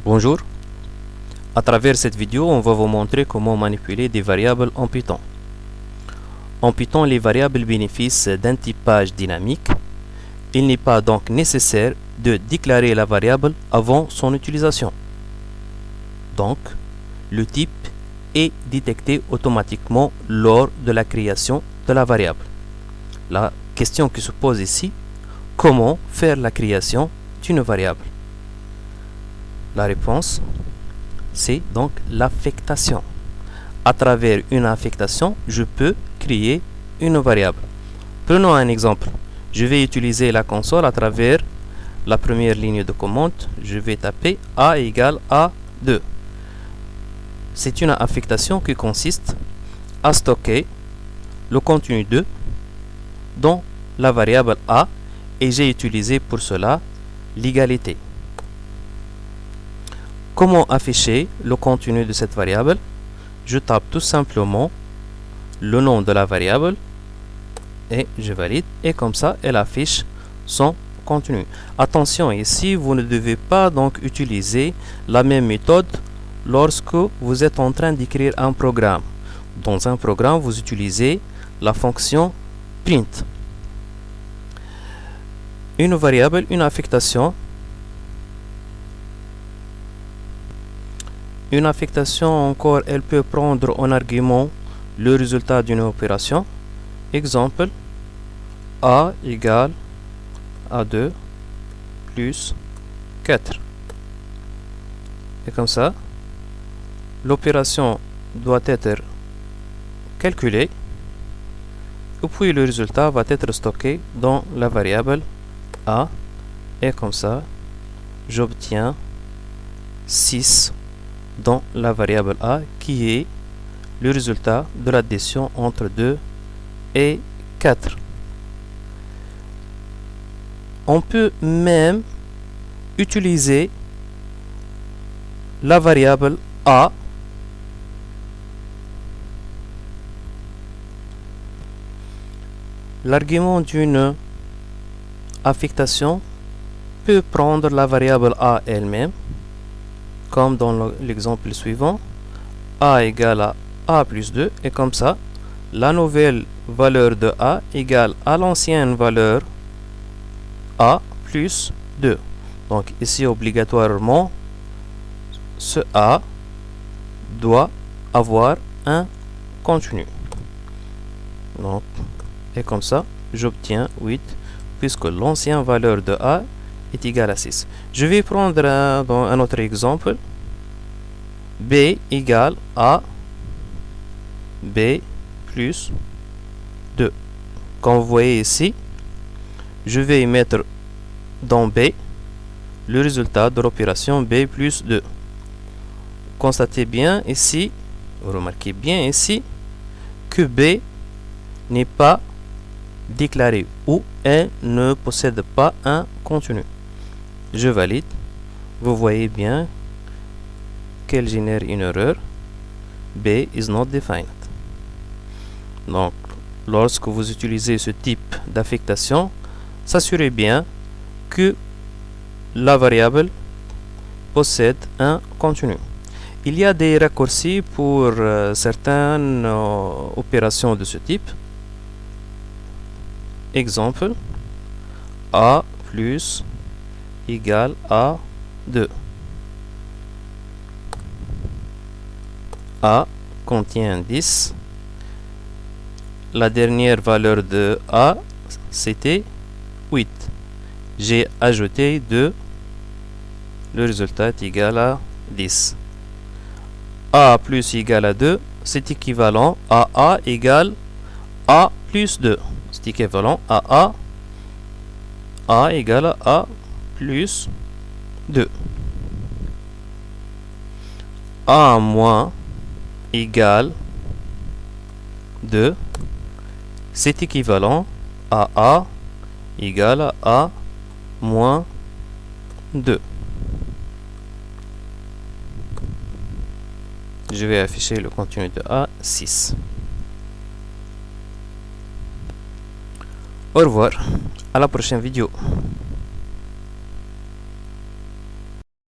Bonjour, à travers cette vidéo, on va vous montrer comment manipuler des variables en Python. En Python, les variables bénéficient d'un typage dynamique. Il n'est pas donc nécessaire de déclarer la variable avant son utilisation. Donc, le type est détecté automatiquement lors de la création de la variable. La question qui se pose ici, comment faire la création d'une variable? La réponse, c'est donc l'affectation. À travers une affectation, je peux créer une variable. Prenons un exemple. Je vais utiliser la console à travers la première ligne de commande. Je vais taper A égale A2. C'est une affectation qui consiste à stocker le contenu 2 dans la variable A et j'ai utilisé pour cela l'égalité. Comment afficher le contenu de cette variable? Je tape tout simplement le nom de la variable et je valide, et comme ça elle affiche son contenu. Attention, ici vous ne devez pas donc utiliser la même méthode lorsque vous êtes en train d'écrire un programme. Dans un programme, vous utilisez la fonction print. Une variable, une affectation. Une affectation encore, elle peut prendre en argument le résultat d'une opération. Exemple, A égale A2 plus 4. Et comme ça, l'opération doit être calculée et puis le résultat va être stocké dans la variable A. Et comme ça, j'obtiens 6 dans la variable A qui est le résultat de l'addition entre 2 et 4. On peut même utiliser la variable A l'argument d'une affectation peut prendre la variable A elle-même, comme dans l'exemple suivant, A égale à A plus 2, et comme ça, la nouvelle valeur de A égale à l'ancienne valeur A plus 2. Donc ici, obligatoirement, ce A doit avoir un contenu. Donc, et comme ça, j'obtiens 8, puisque l'ancienne valeur de A est égale à 6. Je vais prendre un autre exemple. B égale à B plus 2. Comme vous voyez ici, je vais mettre dans B le résultat de l'opération B plus 2. Constatez bien ici, remarquez bien ici, que B n'est pas déclaré ou elle ne possède pas un contenu. Je valide. Vous voyez bien qu'elle génère une erreur. B is not defined. Donc, lorsque vous utilisez ce type d'affectation, s'assurez bien que la variable possède un contenu. Il y a des raccourcis pour certaines opérations de ce type. Exemple, A plus égale à 2. A contient 10. La dernière valeur de A, c'était 8. J'ai ajouté 2. Le résultat est égal à 10. A plus égal à 2, c'est équivalent à A égale A plus 2. C'est équivalent à A égale à A plus 2. A moins égale 2, c'est équivalent à A égale à A moins 2. Je vais afficher le contenu de A, 6. Au revoir, à la prochaine vidéo.